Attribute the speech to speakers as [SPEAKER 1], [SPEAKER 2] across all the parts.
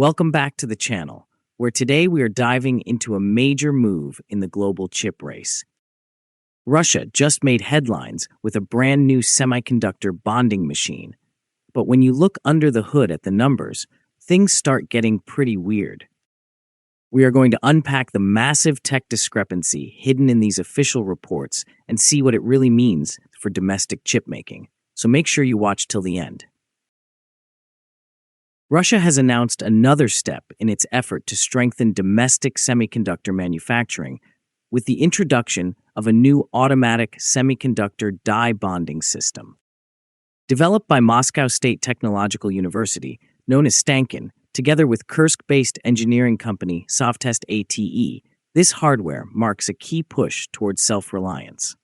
[SPEAKER 1] Welcome back to the channel, where today we are diving into a major move in the global chip race. Russia just made headlines with a brand new semiconductor bonding machine. But when you look under the hood at the numbers, things start getting pretty weird. We are going to unpack the massive tech discrepancy hidden in these official reports and see what it really means for domestic chip making. So make sure you watch till the end. Russia has announced another step in its effort to strengthen domestic semiconductor manufacturing with the introduction of a new automatic semiconductor die bonding system. Developed by Moscow State Technological University, known as STANKIN, together with Kursk-based engineering company Sovtest ATE, this hardware marks a key push towards self-reliance.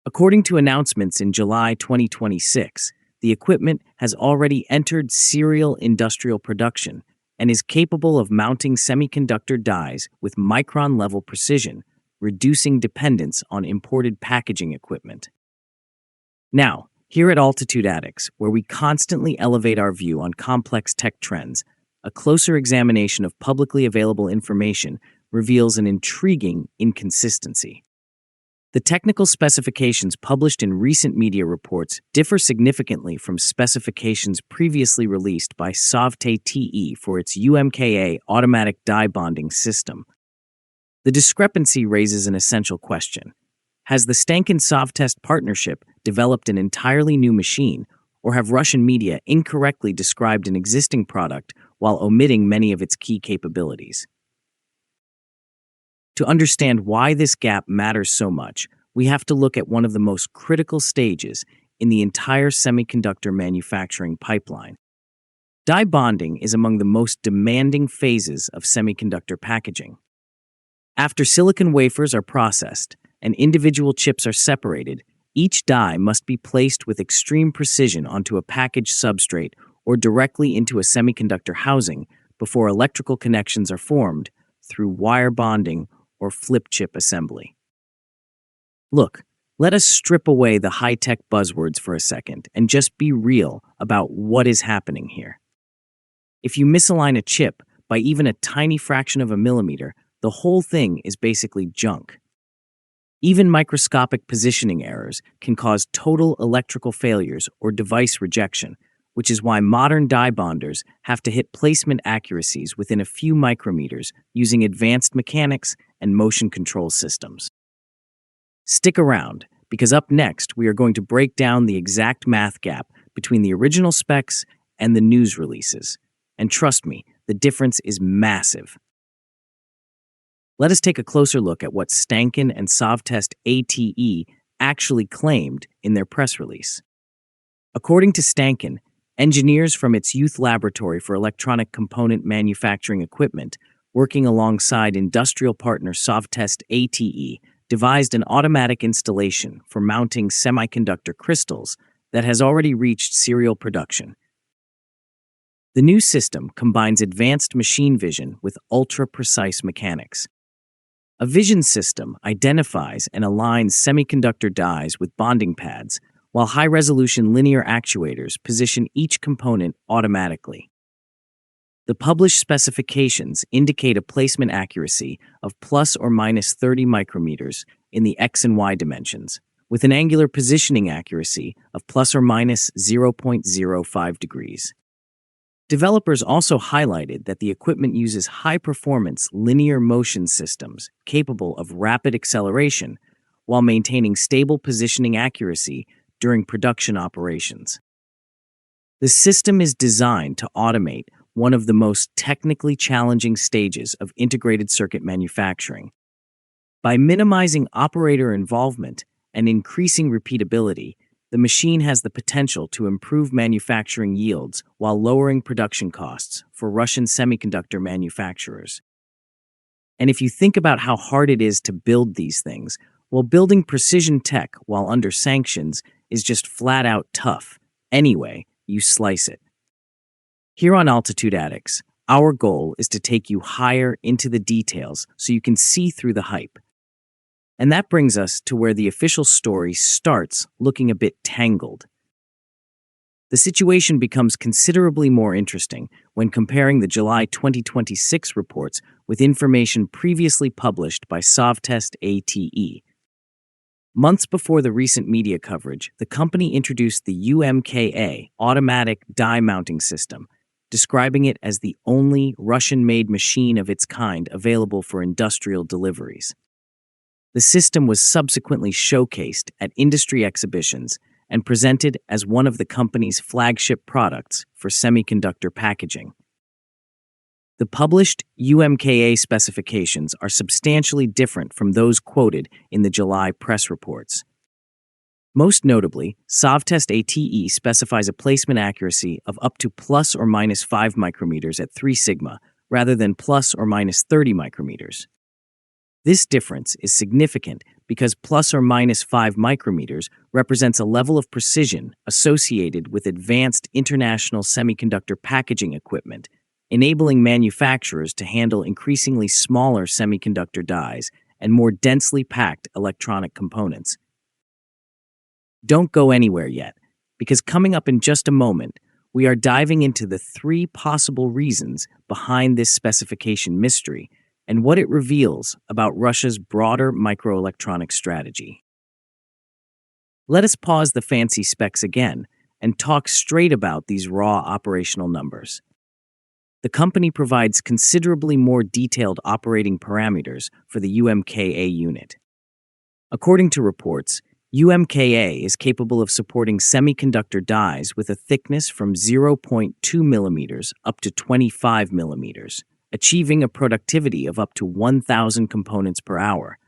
[SPEAKER 1] According to announcements in July 2026, the equipment has already entered serial industrial production and is capable of mounting semiconductor dies with micron-level precision, reducing dependence on imported packaging equipment. Now, here at Altitude Addicts, where we constantly elevate our view on complex tech trends, a closer examination of publicly available information reveals an intriguing inconsistency. The technical specifications published in recent media reports differ significantly from specifications previously released by Sovtest ATE for its UMKA automatic die bonding system. The discrepancy raises an essential question. Has the STANKIN Sovtest partnership developed an entirely new machine, or have Russian media incorrectly described an existing product while omitting many of its key capabilities? To understand why this gap matters so much, we have to look at one of the most critical stages in the entire semiconductor manufacturing pipeline. Die bonding is among the most demanding phases of semiconductor packaging. After silicon wafers are processed and individual chips are separated, each die must be placed with extreme precision onto a packaged substrate or directly into a semiconductor housing before electrical connections are formed through wire bonding or flip chip assembly. Look, let us strip away the high-tech buzzwords for a second and just be real about what is happening here. If you misalign a chip by even a tiny fraction of a millimeter, the whole thing is basically junk. Even microscopic positioning errors can cause total electrical failures or device rejection, which is why modern die bonders have to hit placement accuracies within a few micrometers using advanced mechanics and motion control systems. Stick around, because up next we are going to break down the exact math gap between the original specs and the news releases. And trust me, the difference is massive. Let us take a closer look at what STANKIN and Sovtest ATE actually claimed in their press release. According to STANKIN, engineers from its youth laboratory for electronic component manufacturing equipment, working alongside industrial partner Sovtest ATE, devised an automatic installation for mounting semiconductor crystals that has already reached serial production. The new system combines advanced machine vision with ultra-precise mechanics. A vision system identifies and aligns semiconductor dies with bonding pads, while high-resolution linear actuators position each component automatically. The published specifications indicate a placement accuracy of plus or minus 30 micrometers in the X and Y dimensions, with an angular positioning accuracy of plus or minus 0.05 degrees. Developers also highlighted that the equipment uses high-performance linear motion systems capable of rapid acceleration while maintaining stable positioning accuracy during production operations. The system is designed to automate one of the most technically challenging stages of integrated circuit manufacturing. By minimizing operator involvement and increasing repeatability, the machine has the potential to improve manufacturing yields while lowering production costs for Russian semiconductor manufacturers. And if you think about how hard it is to build these things, well, building precision tech while under sanctions is just flat out tough. Anyway, you slice it. Here on Altitude Addicts, our goal is to take you higher into the details so you can see through the hype. And that brings us to where the official story starts looking a bit tangled. The situation becomes considerably more interesting when comparing the July 2026 reports with information previously published by Sovtest ATE. Months before the recent media coverage, the company introduced the UMKA automatic die mounting system, describing it as the only Russian-made machine of its kind available for industrial deliveries. The system was subsequently showcased at industry exhibitions and presented as one of the company's flagship products for semiconductor packaging. The published UMKA specifications are substantially different from those quoted in the July press reports. Most notably, Sovtest ATE specifies a placement accuracy of up to plus or minus 5 micrometers at 3 sigma, rather than plus or minus 30 micrometers. This difference is significant because plus or minus 5 micrometers represents a level of precision associated with advanced international semiconductor packaging equipment, enabling manufacturers to handle increasingly smaller semiconductor dies and more densely packed electronic components. Don't go anywhere yet, because coming up in just a moment, we are diving into the 3 possible reasons behind this specification mystery and what it reveals about Russia's broader microelectronics strategy. Let us pause the fancy specs again and talk straight about these raw operational numbers. The company provides considerably more detailed operating parameters for the UMKA unit. According to reports, UMKA is capable of supporting semiconductor dies with a thickness from 0.2 millimeters up to 25 millimeters, achieving a productivity of up to 1,000 components per hour.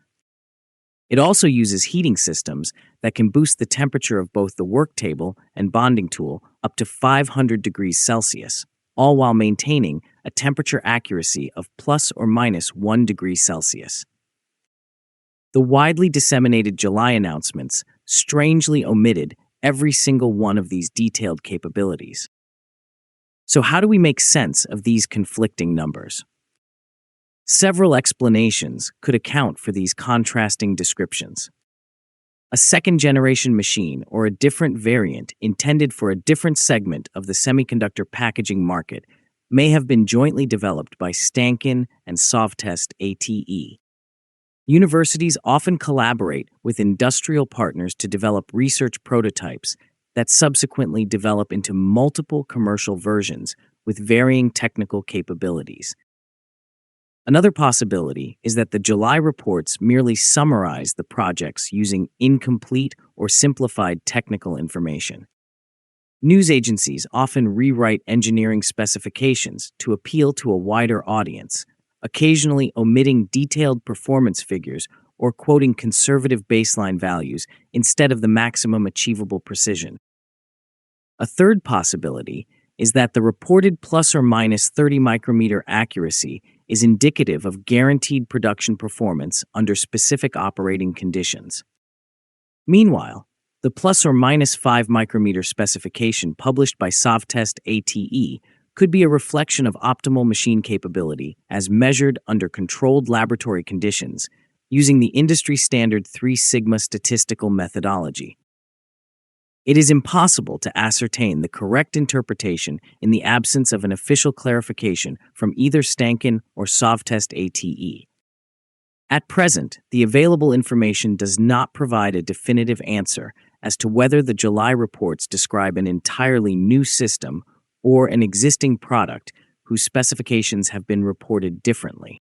[SPEAKER 1] It also uses heating systems that can boost the temperature of both the work table and bonding tool up to 500 degrees Celsius, all while maintaining a temperature accuracy of plus or minus 1 degree Celsius. The widely disseminated July announcements strangely omitted every single one of these detailed capabilities. So how do we make sense of these conflicting numbers? Several explanations could account for these contrasting descriptions. A second-generation machine or a different variant intended for a different segment of the semiconductor packaging market may have been jointly developed by STANKIN and Sovtest ATE. Universities often collaborate with industrial partners to develop research prototypes that subsequently develop into multiple commercial versions with varying technical capabilities. Another possibility is that the July reports merely summarize the projects using incomplete or simplified technical information. News agencies often rewrite engineering specifications to appeal to a wider audience, occasionally omitting detailed performance figures or quoting conservative baseline values instead of the maximum achievable precision. A third possibility is that the reported plus or minus 30 micrometer accuracy is indicative of guaranteed production performance under specific operating conditions. Meanwhile, the plus or minus 5 micrometer specification published by Sovtest ATE could be a reflection of optimal machine capability as measured under controlled laboratory conditions using the industry-standard 3 sigma statistical methodology. It is impossible to ascertain the correct interpretation in the absence of an official clarification from either STANKIN or Sovtest ATE. At present, the available information does not provide a definitive answer as to whether the July reports describe an entirely new system or an existing product whose specifications have been reported differently.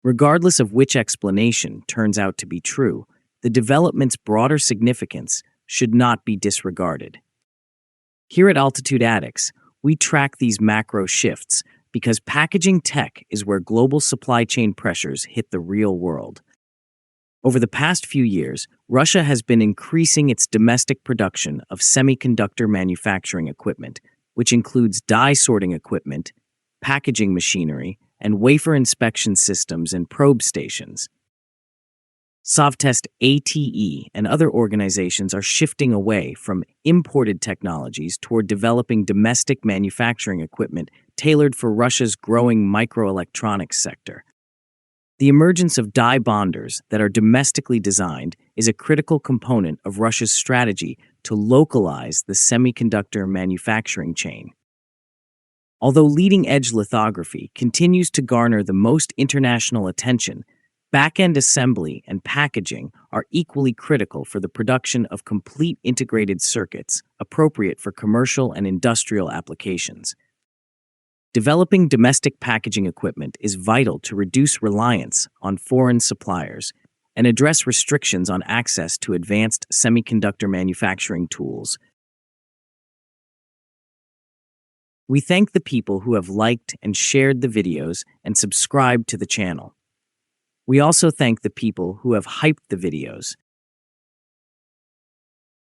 [SPEAKER 1] Regardless of which explanation turns out to be true, the development's broader significance should not be disregarded. Here at Altitude Addicts, we track these macro shifts because packaging tech is where global supply chain pressures hit the real world. Over the past few years, Russia has been increasing its domestic production of semiconductor manufacturing equipment, which includes die sorting equipment, packaging machinery, and wafer inspection systems and probe stations. Sovtest ATE and other organizations are shifting away from imported technologies toward developing domestic manufacturing equipment tailored for Russia's growing microelectronics sector. The emergence of die bonders that are domestically designed is a critical component of Russia's strategy to localize the semiconductor manufacturing chain. Although leading-edge lithography continues to garner the most international attention, back-end assembly and packaging are equally critical for the production of complete integrated circuits appropriate for commercial and industrial applications. Developing domestic packaging equipment is vital to reduce reliance on foreign suppliers and address restrictions on access to advanced semiconductor manufacturing tools. We thank the people who have liked and shared the videos and subscribed to the channel. We also thank the people who have hyped the videos